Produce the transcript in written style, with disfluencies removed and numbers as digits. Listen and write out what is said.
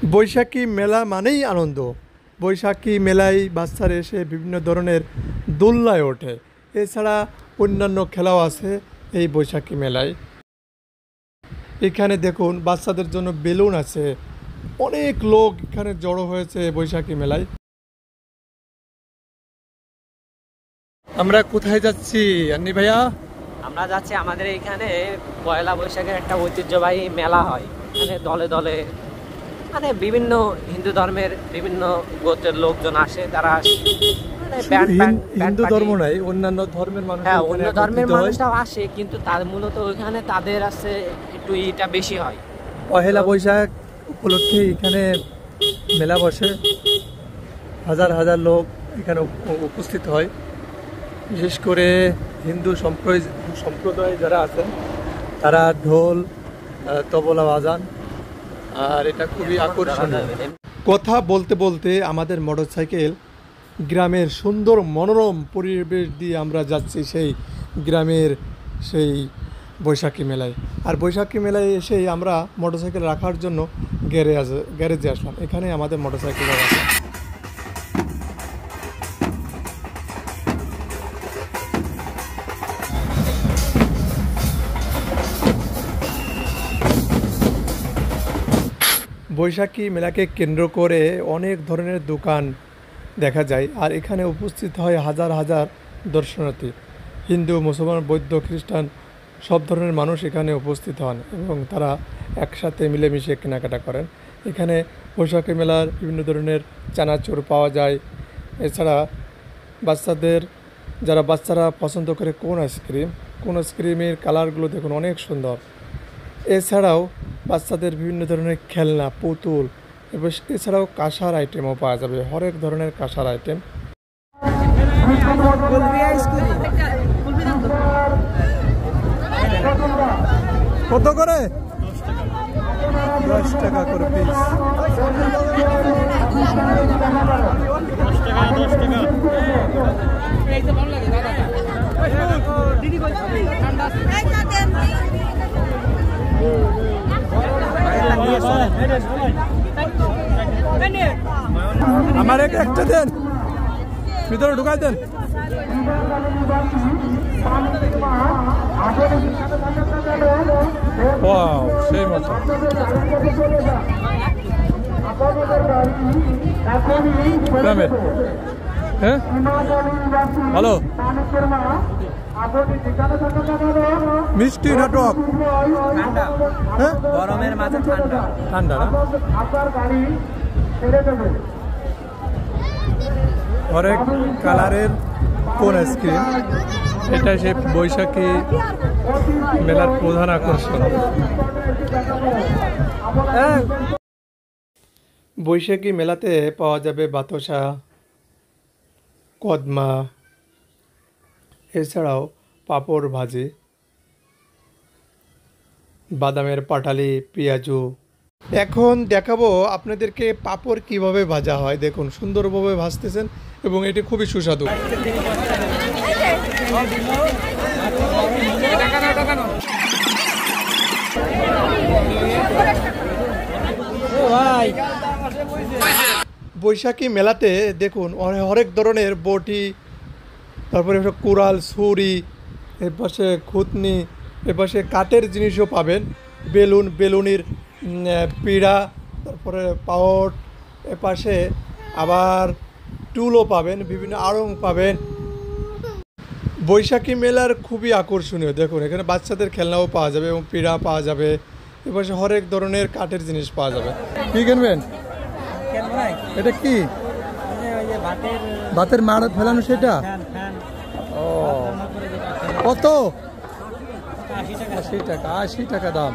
বৈশাখী মেলা মানেই আনন্দ। বৈশাখী মেলায় বাচ্চারা এসে বিভিন্ন ধরনের দোলনায় ওঠে। এছাড়া অন্যান্য খেলাও আছে এই বৈশাখী মেলায়। এখানে দেখুন বাচ্চাদের জন্য বেলুন আছে। অনেক লোক এখানে জড়ো হয়েছে বৈশাখী মেলায়। আমরা কোথায় যাচ্ছি আন্নি ভাইয়া? আমরা যাচ্ছি আমাদের এখানে পয়লা বৈশাখের একটা ঐতিহ্যবাহী মেলা হয়। এখানে দলে দলে মানে বিভিন্ন হিন্দু ধর্মের বিভিন্ন গোত্রের লোকজন আসে। তারা হিন্দু ধর্ম নাই, অন্যান্য ধর্মের মানুষ, হ্যাঁ অন্য ধর্মের মানুষরাও আসে, কিন্তু তার মূলত ওইখানে তাদের আছে একটু ইটা বেশি হয়। পহেলা বৈশাখ উপলক্ষে এখানে মেলা বসে, হাজার হাজার লোক এখানে উপস্থিত হয়। বিশেষ করে হিন্দু সম্প্রদায় যারা আছেন তারা ঢোল তবলা বাজান, আর এটা খুবই আকর্ষণীয়। কথা বলতে বলতে আমাদের মোটরসাইকেল গ্রামের সুন্দর মনোরম পরিবেশ দিয়ে আমরা যাচ্ছি সেই গ্রামের সেই বৈশাখী মেলায়। আর বৈশাখী মেলায় এসেই আমরা মোটরসাইকেল রাখার জন্য গ্যারেজে আসলাম। এখানে আমাদের মোটরসাইকেল রাখা। বৈশাখী মেলাকে কেন্দ্র করে অনেক ধরনের দোকান দেখা যায়, আর এখানে উপস্থিত হয় হাজার হাজার দর্শনার্থী। হিন্দু, মুসলমান, বৌদ্ধ, খ্রিস্টান সব ধরনের মানুষ এখানে উপস্থিত হন এবং তারা একসাথে মিলেমিশে কেনাকাটা করেন। এখানে বৈশাখী মেলার বিভিন্ন ধরনের চানাচুর পাওয়া যায়। এছাড়া বাচ্চারা পছন্দ করে কোন আইসক্রিমের কালারগুলো দেখুন অনেক সুন্দর। এছাড়াও বাচ্চাদের বিভিন্ন ধরনের খেলনা, পুতুল, এছাড়াও কাঁসার আইটেমও পাওয়া যাবে, হরেক ধরনের কাঁসার আইটেম। কত করে? 10 টাকা করে পিস। আমার একটা দেন, ভিতরে ঢুকাই দেন। ওয়াও, সেই মতো। হ্যাঁ, ভালো মিষ্টি নাটক। হ্যাঁ, গরমের মাঝে ঠান্ডা ঠান্ডা না? হরেক কালারের কোন আইসক্রিম, এটা সে বৈশাখী মেলার প্রধান আকর্ষণ। বৈশাখী মেলাতে পাওয়া যাবে বাতাসা, কদমা, এছাড়াও পাঁপড় ভাজি, বাদামের পাটালি, পেঁয়াজু। এখন দেখাবো আপনাদেরকে পাঁপড় কিভাবে ভাজা হয়। দেখুন সুন্দরভাবে ভাজতেছেন এবং এটি খুবই সুস্বাদু। বৈশাখী মেলাতে দেখুন হরেক ধরনের বটি, তারপরে কুড়াল, ছুরি, এর পাশে খুতনি, এর পাশে কাঠের জিনিসও পাবেন, বেলুনের পিড়া, তারপরে পাওট, এ পাশে আবার টুলও পাবেন, বিভিন্ন আড়ং পাবেন। বৈশাখী মেলার খুবই আকর্ষণীয়। দেখুন এখানে বাচ্চাদের খেলনাও পাওয়া যাবে এবং পিড়া পাওয়া যাবে। এ পাশে হরেক ধরনের কাঠের জিনিস পাওয়া যাবে। কি কিনবেন? এটা কি? ভাতের মাড় ফেলানো সেটা? ও, কত? 80 টাকা। 80 টাকা দাম।